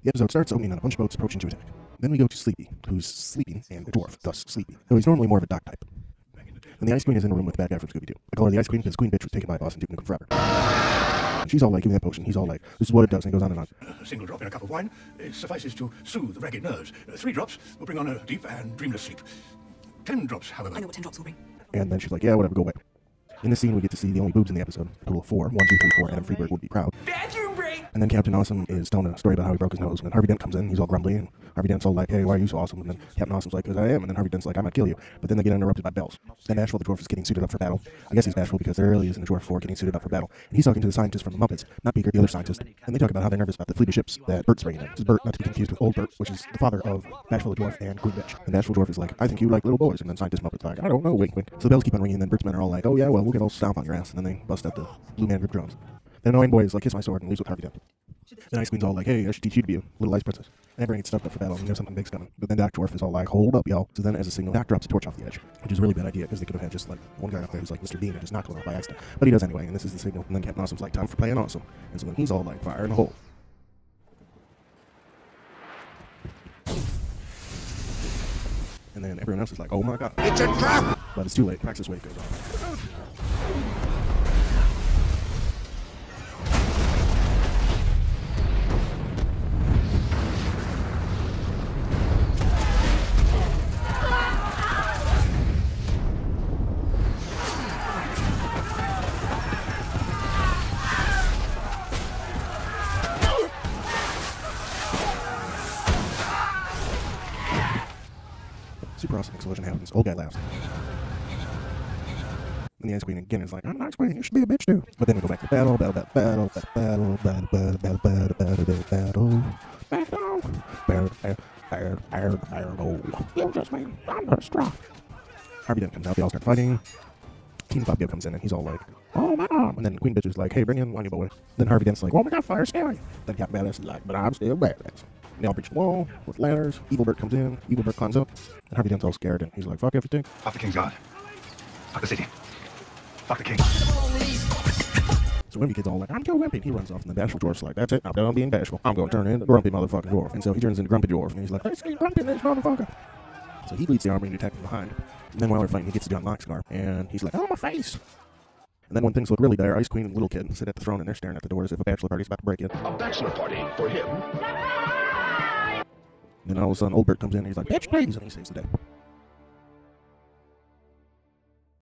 The episode starts opening on a bunch of boats approaching to attack. Then we go to Sleepy, who's sleeping, and a dwarf, thus sleepy, though he's normally more of a dock type. And the Ice Queen is in a room with the bad guy from Scooby-Doo. I call her the Ice Queen because Queen Bitch was taken by a boss and Duke Nukem forever. And she's all like, give me that potion. He's all like, this is what it does, and he goes on and on. A single drop in a cup of wine suffices to soothe the ragged nerves. 3 drops will bring on a deep and dreamless sleep. 10 drops, however... I know what 10 drops will bring. And then she's like, yeah, whatever, go away. In this scene, we get to see the only boobs in the episode. A total of 4. 1, 2, 3, 4. Adam Freeberg would be proud. Bathroom break! And then Captain Awesome is telling a story about how he broke his nose. And then Harvey Dent comes in, he's all grumbly, and Harvey Dent's all like, hey, why are you so awesome? And then Captain Awesome's like, because I am. And then Harvey Dent's like, I might kill you. But then they get interrupted by bells. Then Bashful the dwarf is getting suited up for battle. I guess he's bashful because there really isn't a dwarf for getting suited up for battle. And he's talking to the scientist from the Muppets, not Beaker, the other scientist. And they talk about how they're nervous about the fleet of ships that Bert's bringing in. This is Bert, not to be confused with Old Bert, which is the father of Bashful the dwarf and Queen Bitch. And Bashful the dwarf is like, I think you like little boys. And then scientist Muppet's like, I don't know, wink, wink. So the bells keep on ringing, and then Bert's men are all like, oh yeah, well, we'll get all stomp on your ass. And then they bust out the Blue Man Grip drums. Then annoying boy is like, kiss my sword, and leaves with Harvey Dent. Then Ice Queen's all like, hey, I should teach you to be a little ice princess. And everyone gets stuffed up for battle, and you know something big's coming. But then Doc Dwarf is all like, hold up, y'all. So then as a signal, Doc drops a torch off the edge, which is a really bad idea, because they could have had just like one guy up there who's like Mr. Bean and just knocked one off by accident. But he does anyway, and this is the signal. And then Captain Awesome's like, time for playing awesome. And so then he's all like, fire in the hole. And then everyone else is like, oh my god. It's a trap! But it's too late. Praxis wave goes off. Super awesome explosion happens. Old guy laughs. And the Ice Queen again is like, I'm an Ice Queen, you should be a bitch too. But then we go back to battle, battle, battle, battle, battle, battle, battle, battle, battle, battle, battle, battle. You just made thunderstruck. Harvey Dent comes out, they all start fighting. Teen Fabio comes in and he's all like, oh my god. And then Queen Bitch is like, hey, bring in Whiny Boy. Then Harvey Dent's like, oh my god, fire scary. Then Captain Badass is like, but I'm still badass. They all breach the wall with ladders. Evil Bert comes in. Evil Bert climbs up. And Harvey Dent's all scared. And he's like, fuck everything. Fuck the King's Guard. Fuck the city. Fuck the king. So Wimpy Kid's all like, I'm too wimpy. He runs off. And the Bashful Dwarf's like, that's it. I'm done being bashful. I'm going to turn into the grumpy motherfucking dwarf. And so he turns into Grumpy Dwarf. And he's like, let's get grumpy this motherfucker. So he leads the army to attack from behind. And then while they're fighting, he gets a John Locke scar. And he's like, oh, my face. And then when things look really dire, Ice Queen and Little Kid sit at the throne and they're staring at the door as if a bachelor party's about to break in. A bachelor party for him. And then all of a sudden, Old Bert comes in and he's like, bitch, please, and he saves the day.